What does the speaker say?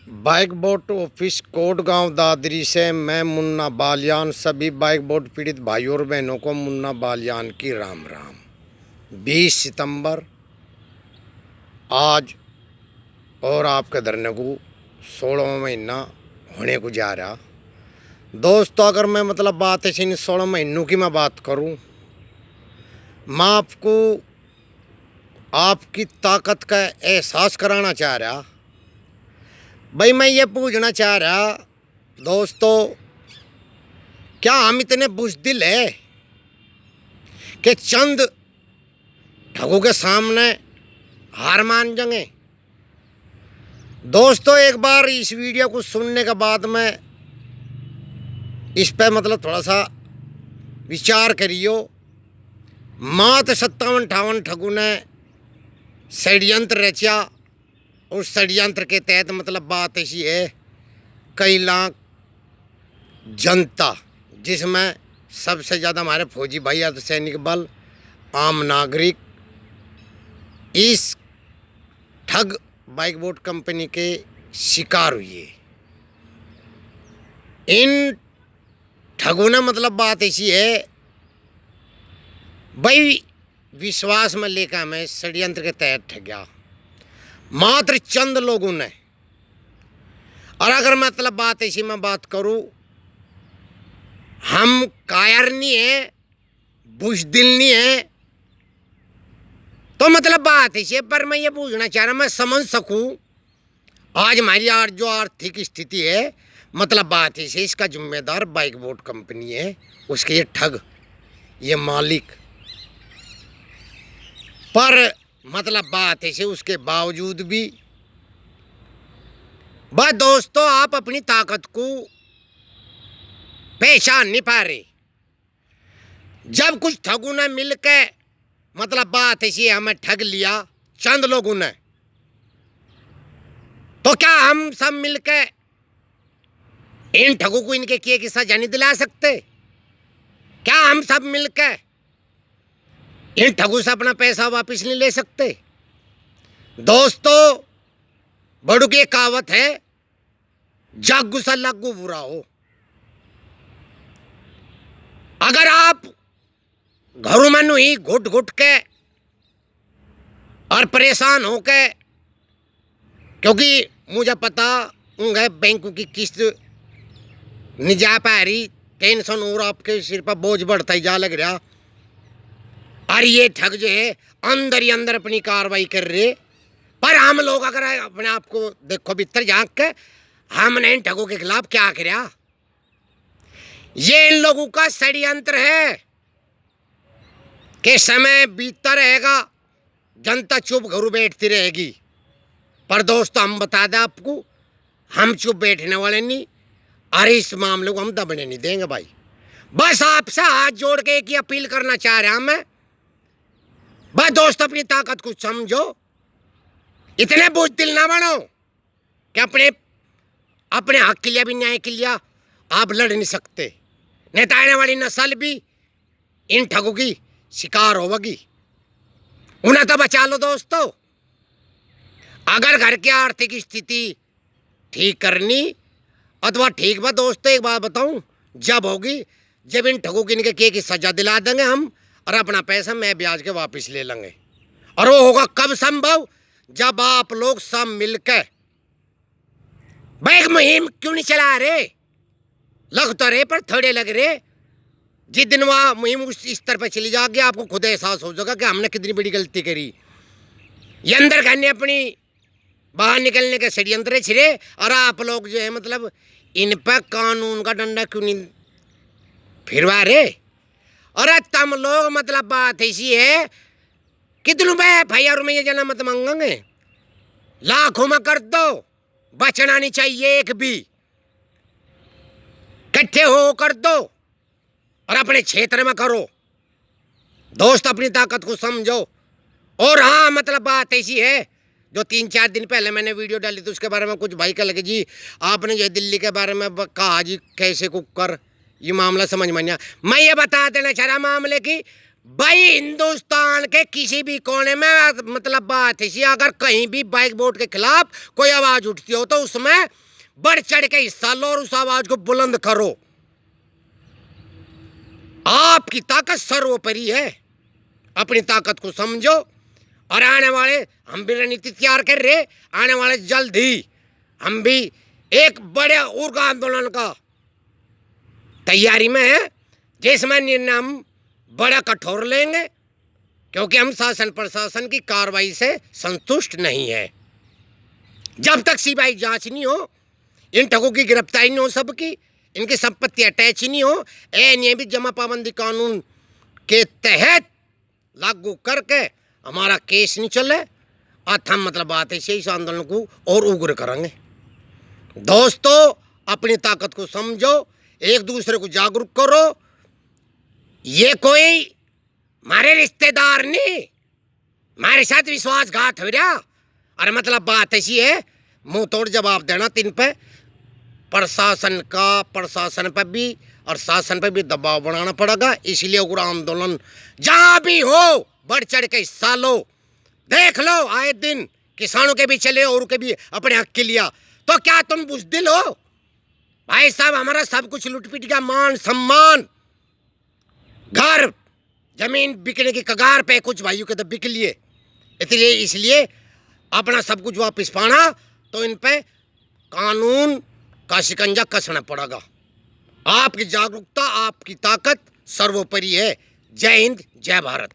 Bike boat office coat गांव दादरी से मैं मुन्ना बालियान सभी बाइक बोट पीड़ित भाइयों और बहनों को मुन्ना बालियान की राम राम। 20 सितंबर आज और आपके धरने को 16वां महीना होने को जा रहा। दोस्तों अगर मैं बात ऐसी इन 16 महीनों की मैं बात करूं, मैं आपको आपकी ताकत का एहसास कराना चाह रहा। भाई मैं ये पूछना चाह रहा दोस्तों, क्या हम इतने बुज़दिल है कि चंद ठगों के सामने हार मान जाएंगे? दोस्तों एक बार इस वीडियो को सुनने के बाद में इस पे थोड़ा सा विचार करियो। मात्र 57-58 ठगों ने षड्यंत्र रचा। उस षड्यंत्र के तहत बात ऐसी है, कई लाख जनता जिसमें सबसे ज़्यादा हमारे फौजी भाई, अर्धसैनिक बल, आम नागरिक इस ठग बाइक बोट कंपनी के शिकार हुए। इन ठगों ने बात ऐसी है भाई, विश्वास में लेकर हमें षड्यंत्र के तहत ठगा मात्र चंद लोगों ने। और अगर बात ऐसी मैं बात करूं, हम कायर नहीं है, बुज़दिल नहीं है, तो बात ऐसी है। पर मैं ये पूछना चाह रहा, मैं समझ सकूं आज हमारी जो आर्थिक स्थिति है, बात ऐसी, इसका जिम्मेदार बाइक बोट कंपनी है, उसके ये ठग, ये मालिक। पर बात ऐसे उसके बावजूद भी बस दोस्तों आप अपनी ताकत को पहचान नहीं पा रहे। जब कुछ ठगों ने मिलकर बात ऐसी है, हमें ठग लिया चंद लोगों ने, तो क्या हम सब मिलकर इन ठगों को इनके किए की सजा नहीं दिला सकते? क्या हम सब मिलकर इन ठगों से अपना पैसा वापस नहीं ले सकते? दोस्तों बड़ों की कहावत है, जागू सा लागू बुरा हो। अगर आप घरों में नहीं घुट घुट के और परेशान हो के, क्योंकि मुझे पता होंगे बैंकों की किस्त नहीं जा पा रही, टेंशन और आपके सिर पर बोझ बढ़ता ही जा लग रहा, और ये ठग जो है अंदर ही अंदर अपनी कार्रवाई कर रहे। पर हम लोग अगर अपने आप को देखो भीतर झांक के, हमने इन ठगों के खिलाफ क्या किया? ये इन लोगों का षड्यंत्र है कि समय बीतता रहेगा, जनता चुप घरों बैठती रहेगी। पर दोस्तों हम बता दें आपको, हम चुप बैठने वाले नहीं, अरे इस मामले को हम दबने नहीं देंगे भाई। बस आपसे हाथ जोड़ के एक ही अपील करना चाह रहा हूं मैं, बस दोस्त अपनी ताकत को समझो, इतने बुज़दिल ना बनो कि अपने हक के लिए भी, न्याय के लिए आप लड़ नहीं सकते। नहीं तो आने वाली नस्ल भी इन ठगों की शिकार होगी। उन्हें तो बचा लो दोस्तों। अगर घर की आर्थिक स्थिति ठीक करनी अथवा ठीक बा दोस्तों, एक बात बताऊं, जब होगी जब इन ठगों की इनके की सजा दिला देंगे हम, और अपना पैसा मैं ब्याज के वापस ले लेंगे। और वो होगा कब संभव? जब आप लोग सब मिलकर बैग मुहिम क्यों नहीं चला रहे? लग तो रहे पर थोड़े लग रहे। जिस दिन वह मुहिम उस स्तर पर चली जाएगी, आपको खुद एहसास हो जाएगा कि हमने कितनी बड़ी गलती करी। ये अंदर खाने अपनी बाहर निकलने के षड्यंत्र छिड़े, और आप लोग जो है इन पर कानून का डंडा क्यों नहीं फिरवा रहे? और तुम लोग बात ऐसी है कि दिनों में FIR में ये जना मत मांगेंगे, लाखों में कर दो, बचना नहीं चाहिए एक भी। इकट्ठे हो कर दो और अपने क्षेत्र में करो। दोस्त अपनी ताकत को समझो। और हाँ बात ऐसी है, जो 3-4 दिन पहले मैंने वीडियो डाली थी, उसके बारे में कुछ भाई का लगे जी आपने जो दिल्ली के बारे में कहा जी कैसे कुकर, ये मामला समझ में नहीं आया। मैं ये बता देना चाह रहा मामले की भाई हिंदुस्तान के किसी भी कोने में मतलब बात है, अगर कहीं भी बाइक बोर्ड के खिलाफ कोई आवाज उठती हो तो उसमें बढ़ चढ़ के हिस्सा लो और उस आवाज को बुलंद करो। आपकी ताकत सर्वोपरि है, अपनी ताकत को समझो। और आने वाले हम भी रणनीति तैयार कर रहे, आने वाले जल्द ही हम भी एक बड़े उग्र आंदोलन का तैयारी में है, जिसमें निर्णय हम बड़ा कठोर लेंगे, क्योंकि हम शासन प्रशासन की कार्रवाई से संतुष्ट नहीं है। जब तक सीबीआई जांच नहीं हो, इन ठगों की गिरफ्तारी नहीं हो, सबकी इनकी संपत्ति अटैच नहीं हो, नियमित जमा पाबंदी कानून के तहत लागू करके हमारा केस नहीं चले, हम मतलब बात है इस आंदोलन को और उग्र करेंगे। दोस्तों, अपनी ताकत को समझो, एक दूसरे को जागरूक करो। ये कोई हमारे रिश्तेदार नहीं, हमारे साथ विश्वासघात हो रहा। और मतलब बात ऐसी है, मुंह तोड़ जवाब देना। तीन पे प्रशासन पर भी और शासन पर भी दबाव बनाना पड़ेगा। इसलिए उग्र आंदोलन जहां भी हो बढ़ चढ़ के हिस्सा लो। देख लो आए दिन किसानों के भी चले और के भी अपने हक के लिया, तो क्या तुम बुजदिल हो? भाई साहब, हमारा सब कुछ लूट पीट गया, मान सम्मान, घर जमीन बिकने की कगार पे, कुछ भाइयों के तो बिक लिए। इसलिए अपना सब कुछ वापस पाना तो इन पे कानून का शिकंजा कसना पड़ेगा। आपकी जागरूकता, आपकी ताकत सर्वोपरि है। जय हिंद, जय भारत।